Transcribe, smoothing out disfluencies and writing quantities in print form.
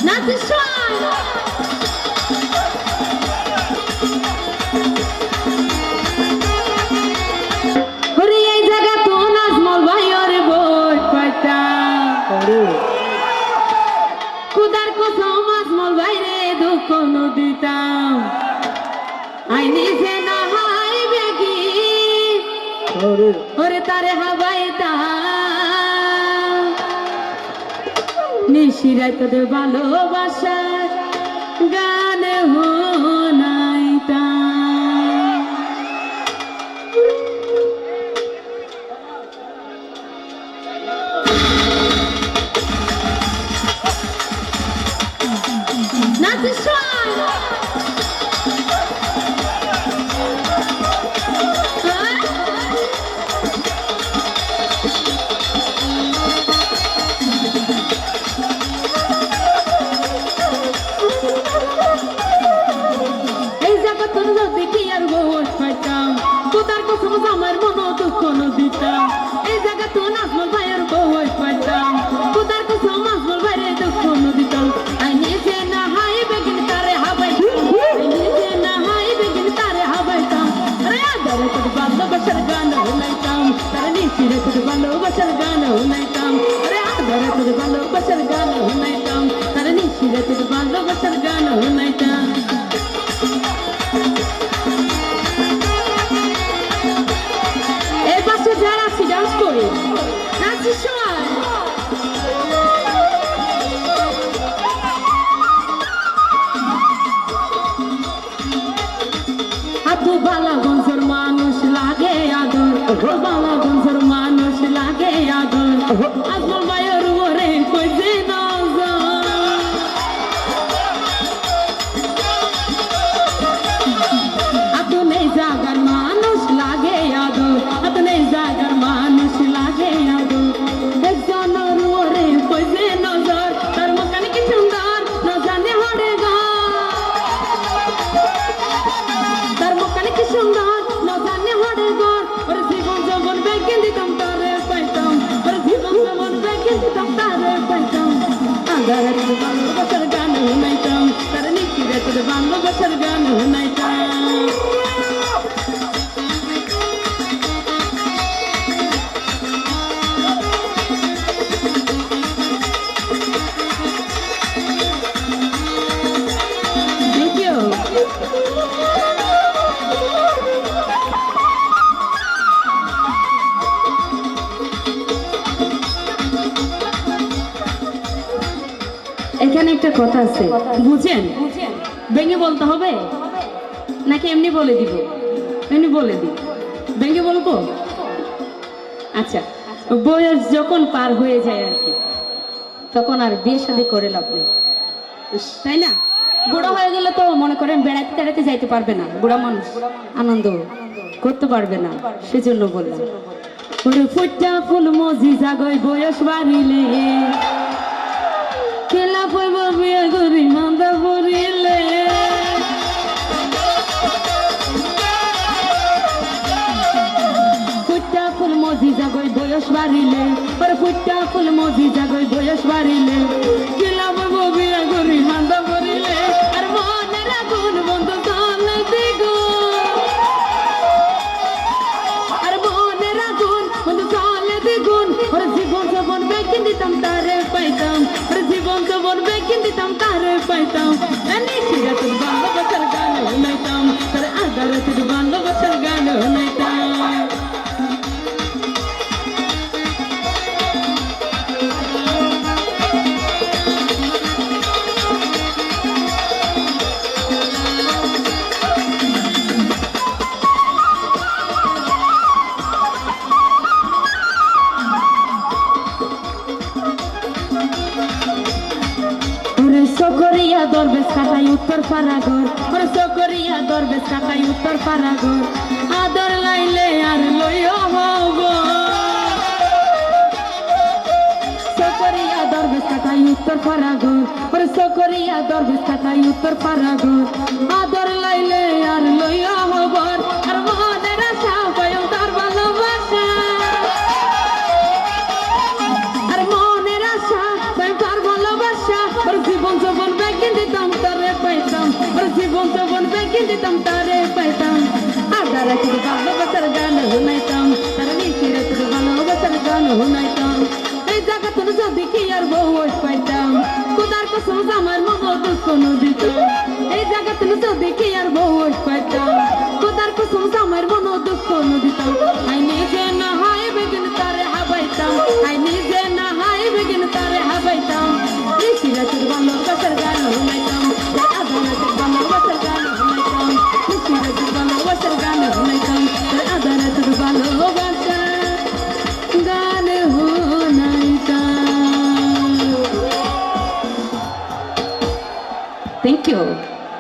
নাচ শোন ওরে এই জায়গা তো নাজমল ভাই ওরে বই পাইতা কুদার কসম নাজমল ভাই রে দুঃখ নদিতাম আই নিজে না হাই বেগি ওরে তারে হাবাইতা নিশিরাই তোদের ভালোবাসার গান হোনাইতা নাচিস আমার মন দুঃখ নদিতাম এই জায়গা তো নাজমল ভাইয়ের বই পাইতাম খুদার কসম নাজমল ভাইয়ের দুঃখ নদিতাম আই নিজে না হাই বেগিন তারে হাবাইতাম আই নিজে না হাই বেগিন তারে হাবাইতাম আরে আদারে তোর ভালোবাসার গান শুনাইতাম তারে নিশিরে তোর ভালোবাসার গান শুনাইতাম আরে আদারে তোর ভালোবাসার গান শুনাইতাম তারে নিশিরে তোর ভালোবাসার গান শুনাইতাম যারা আছি ডান্স করি নাচি শোন হাতু বালাগঞ্জের মানুষ লাগে আদর বালাগঞ্জের মানুষ লাগে আদর আজমল ভাইয়ের ওরে কইছে হাতু নেই জাগার মানুষ লাগে আদর হাতু নেই জাগার মানুষ লাগে আদর একজনের ওরে কইছে নজর তার মকানি কি সুন্দর না জানে হরে গা তার মকানি কি সুন্দর না জানে হরে গা ওরে জীবন যখন বেগিন দিতাম তারে পাইতাম ওরে জীবন যখন বেগিন দিতাম তারে পাইতাম আন্ধারে তোর ভালোবাসার গান শুনাইতাম তারে নিশিরে তোর ভালোবাসার গান শুনাইতাম এখানে একটা কথা আছে বুঝেন ভেঙে বলতে হবে নাকি এমনি বলে দিব এমনি বলে দিই ভেঙে বলবো আচ্ছা বয়স যখন পার হয়ে যায় আর কি তখন আর বিয়ে শাদী করে লাভ নেই তাই না বুড়া হয়ে গেলে তো মনে করেন বেড়াতে বেড়াতে যাইতে পারবে না বুড়া মানুষ আনন্দ করতে পারবে না সেজন্য বললাম ওরে ফুটা ফুল মজি জাগই বয়স বাড়িলে খেলা পড়ব বিয়ে করি মান্দা পড়িলে ফুটা ফুল মজি জাগই বয়স বাড়িলে ওরে ফুটা ফুল মজি জাগই বয়স বাড়িলে খেলা পড়ব বিয়ে করি মান্দা পড়িলে আর মনে রাখুন বন্ধু চলে দিগো আর মনে রাখুন বন্ধু চলে দিগুন ওরে জীবন যখন বেগিন দিতাম তারে পাইতাম জীবন যখন বেগিন দিতাম তারে পাইতাম নিশিরে তোর ভালোবাসার গান শুনাইতাম তারে আদারে তোর ভালোবাসার গান শুনাইতাম সকরিয়া দরবেশ কাটাই উত্তর পারাগর ওরে সকরিয়া দরবেশ কাটাই উত্তর পারাগর আদর লাইলে আর লইও হব সকরিয়া দরবেশ কাটাই উত্তর পারাগর ওরে সকরিয়া দরবেশ কাটাই উত্তর পারাগর আদর লাইলে আর লইও হব আর মনের আশা পায়ো তার ভালোবাসা আর মনের আশা পায়ো তার ভালোবাসা ওর জীবন ভালোবাসার গান শুনাইতাম তার নিশি রাতের ভালোবাসার গান শুনাইতাম এই জায়গাতে যদি কি আর বউ পাইতাম খোদার কসম আমার মতো দুঃখ দিতাম এই জায়গাতে যদি কি আর বউ পাইতাম খোদার কসম আমার মনো দুঃখ দিতাম